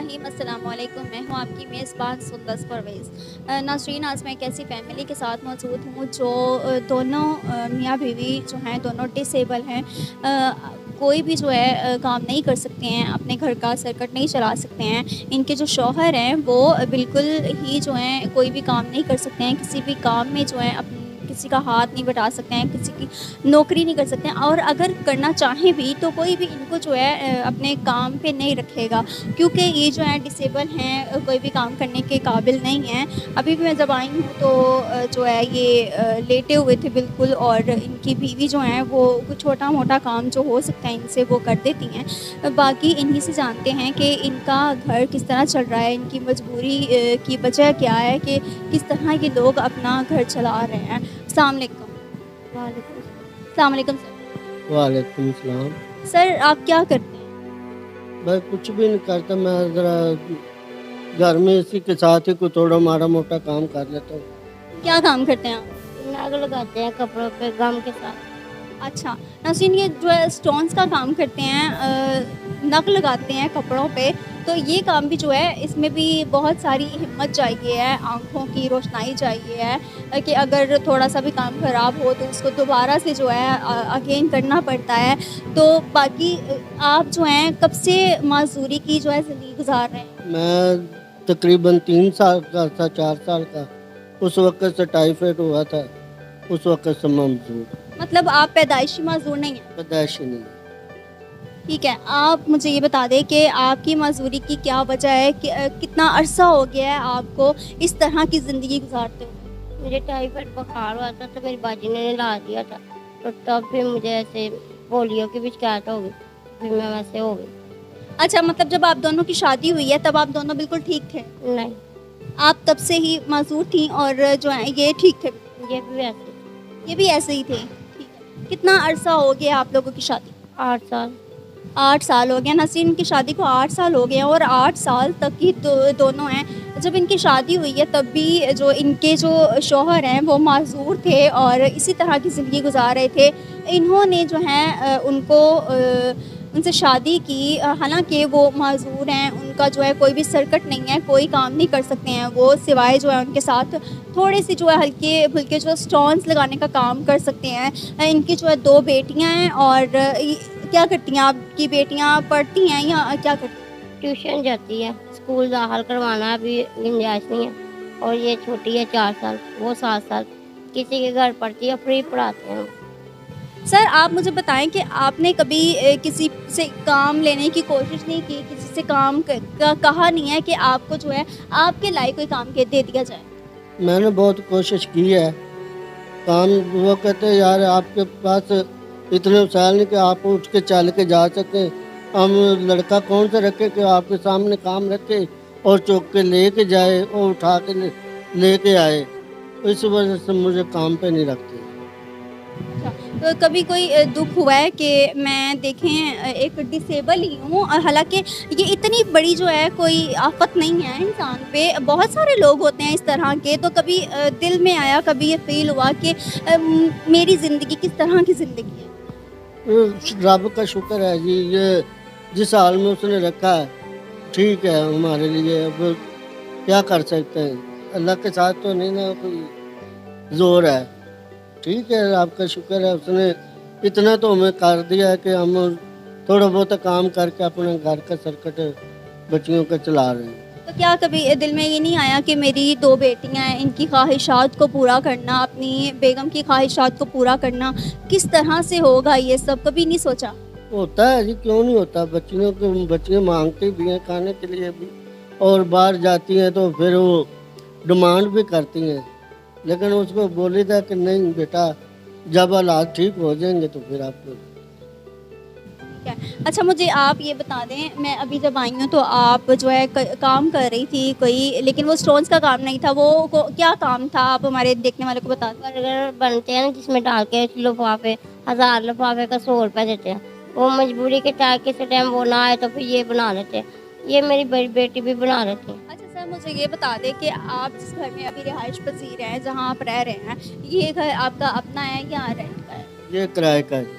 الرحیم السلام علیکم، میں ہوں آپ کی میزبان سندس پرویز۔ ناظرین، آج میں ایک ایسی فیملی کے ساتھ موجود ہوں جو دونوں میاں بیوی جو ہیں دونوں ڈسیبل ہیں، کوئی بھی جو ہے کام نہیں کر سکتے ہیں، اپنے گھر کا سرکٹ نہیں چلا سکتے ہیں۔ ان کے جو شوہر ہیں وہ بالکل ہی جو ہیں کوئی بھی کام نہیں کر سکتے ہیں، کسی بھی کام میں جو ہے کسی کا ہاتھ نہیں بٹا سکتے ہیں، کسی کی نوکری نہیں کر سکتے ہیں، اور اگر کرنا چاہیں بھی تو کوئی بھی ان کو جو ہے اپنے کام پہ نہیں رکھے گا، کیونکہ یہ جو ہے ڈسیبل ہیں، کوئی بھی کام کرنے کے قابل نہیں ہیں۔ ابھی بھی میں جب آئی ہوں تو جو ہے یہ لیٹے ہوئے تھے بالکل، اور ان کی بیوی جو ہیں وہ کچھ چھوٹا موٹا کام جو ہو سکتا ہے ان سے وہ کر دیتی ہیں۔ باقی انہی سے جانتے ہیں کہ ان کا گھر کس طرح چل رہا ہے، ان کی مجبوری کی وجہ کیا ہے، کہ کس طرح یہ لوگ اپنا گھر چلا رہے ہیں۔ السلام علیکم۔ وعلیکم السلام۔ السلام علیکم سر۔ وعلیکم السلام۔ سر آپ کیا کرتے ہیں؟ بھائی کچھ بھی نہیں کرتا، میں ذرا گھر میں اسی کے ساتھ ہی کوئی تھوڑا ماڑا موٹا کام کر لیتا ہوں۔ کیا کام کرتے ہیں آپ؟ ناگ لگاتے ہیں کپڑوں پہ گم کے ساتھ۔ اچھا ناظرین، یہ جو ہے اسٹونس کا کام کرتے ہیں، نگ لگاتے ہیں کپڑوں پہ، تو یہ کام بھی جو ہے اس میں بھی بہت ساری ہمت چاہیے ہے، آنکھوں کی روشنائی چاہیے ہے، کہ اگر تھوڑا سا بھی کام خراب ہو تو اس کو دوبارہ سے جو ہے اگین کرنا پڑتا ہے۔ تو باقی آپ جو ہیں کب سے معذوری کی جو ہے زندگی گزار رہے ہیں؟ میں تقریباً 3 سال کا تھا، 4 سال کا، اس وقت سے ٹائیفائڈ ہوا تھا، اس وقت سے ممزور مطلب آپ پیدائشی معذور نہیں ہیں؟ پیدائشی نہیں۔ ٹھیک ہے، آپ مجھے یہ بتا دیں کہ آپ کی معذوری کی کیا وجہ ہے، کہ کتنا عرصہ ہو گیا ہے آپ کو اس طرح کی زندگی گزارتے ہوئے؟ مجھے ٹائیفائڈ بخار ہوا تھا تو میری باجی نے لا دیا تھا، تو تب پھر مجھے ایسے پولیو کی بھی شکایت ہو گئی، پھر میں ویسے ہو گئی۔ اچھا، مطلب جب آپ دونوں کی شادی ہوئی ہے تب آپ دونوں بالکل ٹھیک تھے؟ نہیں، آپ تب سے ہی معذور تھیں اور جو ہیں یہ ٹھیک تھے؟ یہ بھی ویسے۔ یہ بھی ایسے ہی تھے؟ ٹھیک ہے، کتنا عرصہ ہو گیا آپ لوگوں کی شادی؟ 8 سال۔ 8 سال ہو گیا۔ نسرین کی شادی کو 8 سال ہو گئے، اور 8 سال تک ہی دونوں ہیں۔ جب ان کی شادی ہوئی ہے تب بھی جو ان کے جو شوہر ہیں وہ معذور تھے اور اسی طرح کی زندگی گزار رہے تھے۔ انہوں نے جو ہے ان سے شادی کی، حالانکہ وہ معذور ہیں، ان کا جو ہے کوئی بھی سرکٹ نہیں ہے، کوئی کام نہیں کر سکتے ہیں وہ، سوائے جو ہے ان کے ساتھ تھوڑے سی جو ہے ہلکے پھلکے جو سٹونز لگانے کا کام کر سکتے ہیں۔ ان کی جو ہے 2 بیٹیاں ہیں، اور کیا کرتی ہیں آپ کی بیٹیاں؟ پڑھتی ہیں یا کیا کرتی ہیں؟ ٹیوشن جاتی ہے، اسکول داخل کروانا ابھی گنجائش نہیں ہے، اور یہ چھوٹی ہے 4 سال، وہ 7 سال، کسی کے گھر پڑھتی ہے، فری پڑھاتے ہیں۔ سر آپ مجھے بتائیں کہ آپ نے کبھی کسی سے کام لینے کی کوشش نہیں کی، کسی سے کام کہا نہیں ہے کہ آپ کو جو ہے آپ کے لائق کوئی کام دے دیا جائے؟ میں نے بہت کوشش کی ہے کام، وہ کہتے ہیں یار آپ کے پاس اتنے وسائل نہیں کہ آپ اٹھ کے چل کے جا سکیں، ہم لڑکا کون سے رکھے کہ آپ کے سامنے کام رکھے اور چوک کے لے کے جائے اور اٹھا کے لے کے آئے، اس وجہ سے مجھے کام پہ نہیں رکھتے۔ تو کبھی کوئی دکھ ہوا ہے کہ میں دیکھیں ایک ڈسیبل ہی ہوں، اور حالانکہ یہ اتنی بڑی جو ہے کوئی آفت نہیں ہے انسان پہ، بہت سارے لوگ ہوتے ہیں اس طرح کے، تو کبھی دل میں آیا، کبھی یہ فیل ہوا کہ میری زندگی کس طرح کی زندگی ہے؟ رب کا شکر ہے جی، یہ جس حال میں اس نے رکھا ہے ٹھیک ہے ہمارے لیے، اب کیا کر سکتے ہیں، اللہ کے ساتھ تو نہیں نا کوئی زور ہے۔ ٹھیک ہے، آپ کا شکر ہے، اس نے اتنا تو ہمیں کر دیا ہے کہ ہم تھوڑا بہت کام کر کے اپنے گھر کا سرکٹ بچیوں کا چلا رہے ہیں۔ تو کیا کبھی دل میں یہ نہیں آیا کہ میری 2 بیٹیاں ہیں، ان کی خواہشات کو پورا کرنا، اپنی بیگم کی خواہشات کو پورا کرنا کس طرح سے ہوگا، یہ سب کبھی نہیں سوچا؟ ہوتا ہے جی، کیوں نہیں ہوتا، بچیاں مانگتی بھی ہیں کھانے کے لیے بھی، اور باہر جاتی ہیں تو پھر وہ ڈیمانڈ بھی کرتی ہیں، لیکن اس کو بولی تھا کہ نہیں بیٹا، جب حالات ٹھیک ہو جائیں گے تو پھر آپ کو۔ اچھا مجھے آپ یہ بتا دیں، میں ابھی جب آئی ہوں تو آپ جو ہے کام کر رہی تھی کوئی، لیکن وہ سٹونز کا کام نہیں تھا، وہ کیا کام تھا آپ ہمارے دیکھنے والے کو بتا دیں؟ برگر بنتے ہیں نا، جس میں ڈال کے لفافے، 1000 لفافے کا 100 روپے دیتے ہیں، وہ مجبوری کے کسی ٹائم وہ نہ آئے تو پھر یہ بنا لیتے ہیں، یہ میری بڑی بیٹی بھی بنا لیتی ہے۔ اچھا سر مجھے یہ بتا دیں کہ آپ جس گھر میں ابھی رہائش پذیر ہیں، جہاں آپ رہ رہے ہیں، یہ گھر آپ کا اپنا ہے یا رینٹ کا ہے؟ یہ کرائے کا ہے۔